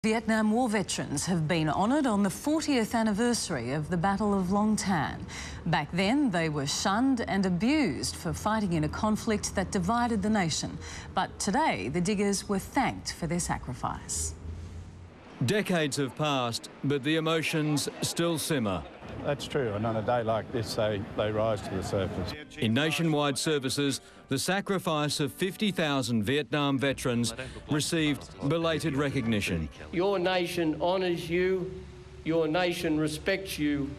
Vietnam War veterans have been honoured on the 40th anniversary of the Battle of Long Tan. Back then, they were shunned and abused for fighting in a conflict that divided the nation. But today, the diggers were thanked for their sacrifice. Decades have passed, but the emotions still simmer. That's true, and on a day like this, they rise to the surface. In nationwide services, the sacrifice of 50,000 Vietnam veterans received belated recognition. Your nation honours you, your nation respects you,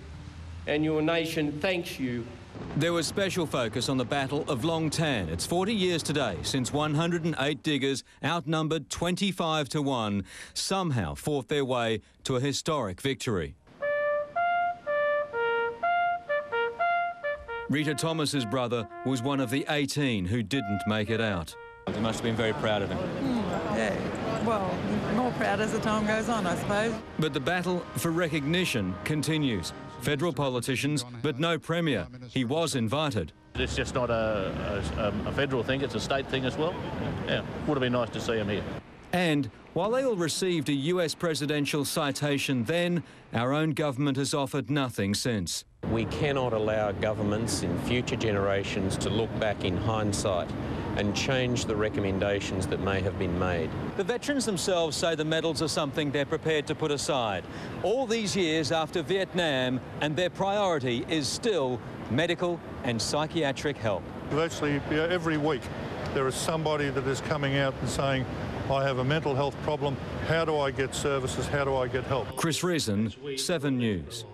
and your nation thanks you. There was special focus on the Battle of Long Tan. It's 40 years today since 108 diggers, outnumbered 25 to 1, somehow fought their way to a historic victory. Rita Thomas's brother was one of the 18 who didn't make it out. You must have been very proud of him. Yeah, well, more proud as the time goes on, I suppose. But the battle for recognition continues. Federal politicians, but no Premier. He was invited. It's just not a federal thing, it's a state thing as well. Yeah, would have been nice to see him here. And while they all received a US presidential citation then, our own government has offered nothing since. We cannot allow governments in future generations to look back in hindsight and change the recommendations that may have been made. The veterans themselves say the medals are something they're prepared to put aside. All these years after Vietnam, and their priority is still medical and psychiatric help. Virtually every week there is somebody that is coming out and saying, I have a mental health problem, how do I get services, how do I get help? Chris Reason, 7 News.